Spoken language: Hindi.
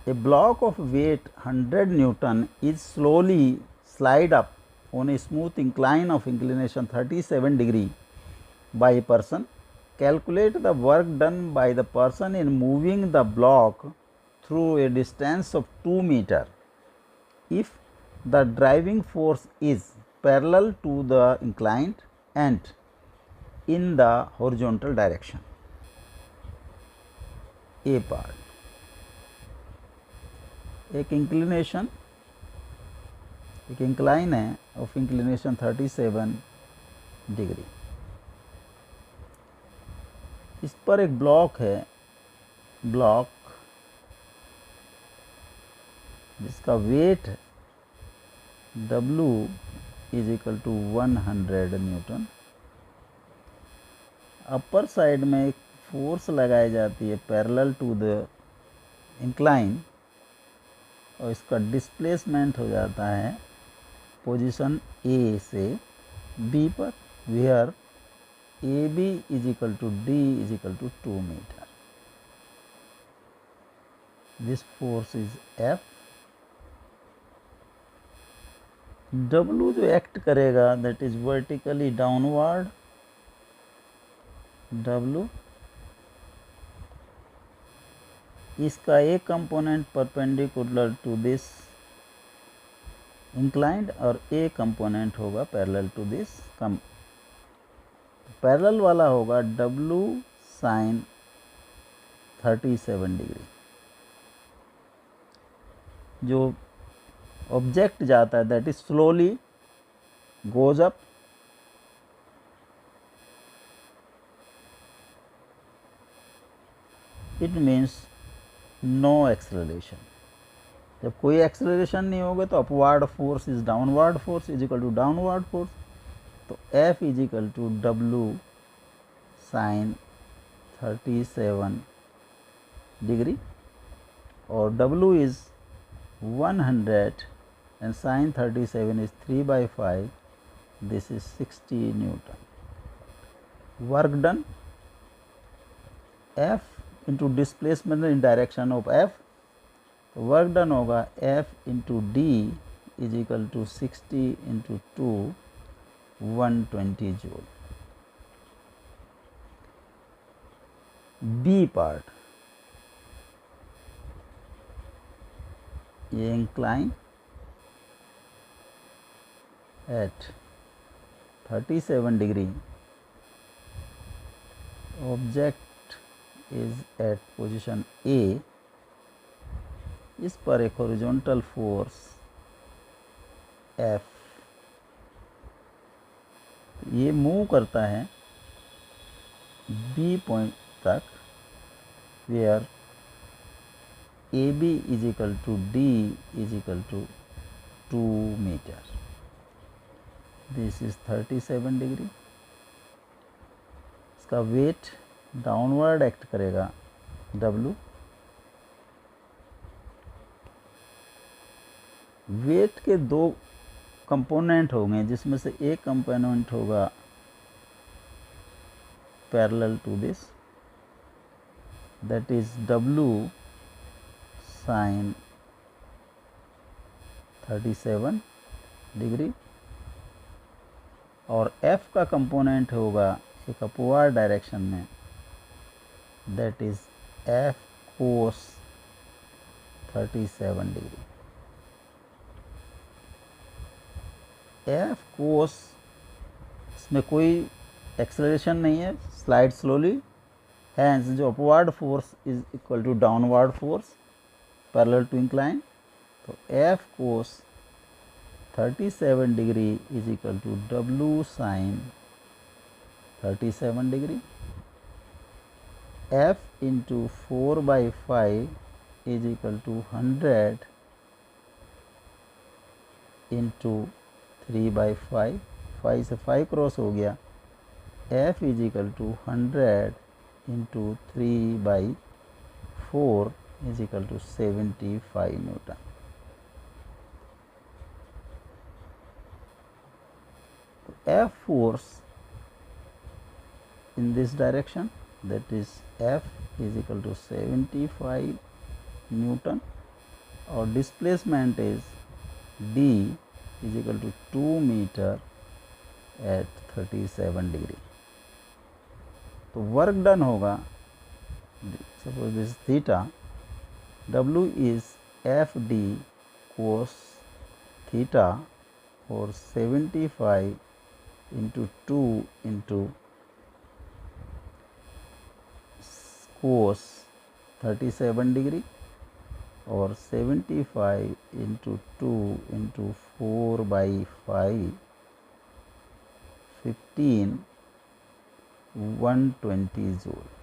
A block of weight 100 Newton is slowly slide up on a smooth incline of inclination 37 degree by a person. Calculate the work done by the person in moving the block through a distance of 2 meter. If the driving force is parallel to the incline and in the horizontal direction. A part, एक इंक्लाइन है ऑफ इंक्लिनेशन 37 डिग्री। इस पर एक ब्लॉक है, ब्लॉक जिसका weight W is equal to 100 newton. Upper side में एक फोर्स लगाई जाती है पैरेलल टू द इंक्लाइन और इसका डिस्प्लेसमेंट हो जाता है पोजीशन ए से बी पर, where A B is equal to D is equal to 2 metre. This force is F. W जो एक्ट करेगा that is vertically downward, W इसका एक component perpendicular to this inclined और एक कंपोनेंट होगा पैरेलल टू दिस। पैरेलल वाला होगा W साइन 37 डिग्री। जो ऑब्जेक्ट जाता है that is slowly goes up, it means no acceleration. जब कोई एक्सेलरेशन नहीं होगा तो upward force is downward force is equal to downward force. तो F is equal to W sine 37 degree और W is 100 and sin 37 is 3/5. This is 60 Newton. Work done F into displacement in direction of F. तो वर्क डन होगा F into D is equal to 60 into 2, 120 joule. B part, ये incline at 37 degree, object is at position A, इस पर एक हॉरिजॉन्टल फोर्स F ये मूव करता है B पॉइंट तक, where AB is equal to D is equal to 2 metre. This is 37 degree. इसका वेट डाउनवर्ड एक्ट करेगा W। वेट के दो कंपोनेंट होंगे जिसमें से एक कंपोनेंट होगा parallel to this, that is W sine 37 degree और F का कंपोनेंट होगा एक अपवर्ड डायरेक्शन में, that is F cos 37 degree. F कोस, इसमें कोई एक्सेलरेशन नहीं है, स्लाइड स्लोली, हैंस जो upward force is equal to downward force parallel to incline. तो F cos 37 degree is equal to W sine 37 degree. F into 4/5 is equal to 100 into 3/5, 5 से 5 क्रॉस हो गया। F is equal to 100 into 3/4 is equal to 75 newton. F force in this direction, that is F is equal to 75 Newton, और displacement is d is equal to 2 metre at 37 degree. तो वर्क डन होगा, suppose this theta, w is F D cos theta और 75 इंटू 2 इंटू कोस 37 डिग्री और 75 इंटू 2 इंटू 4/5 15 120 जूल।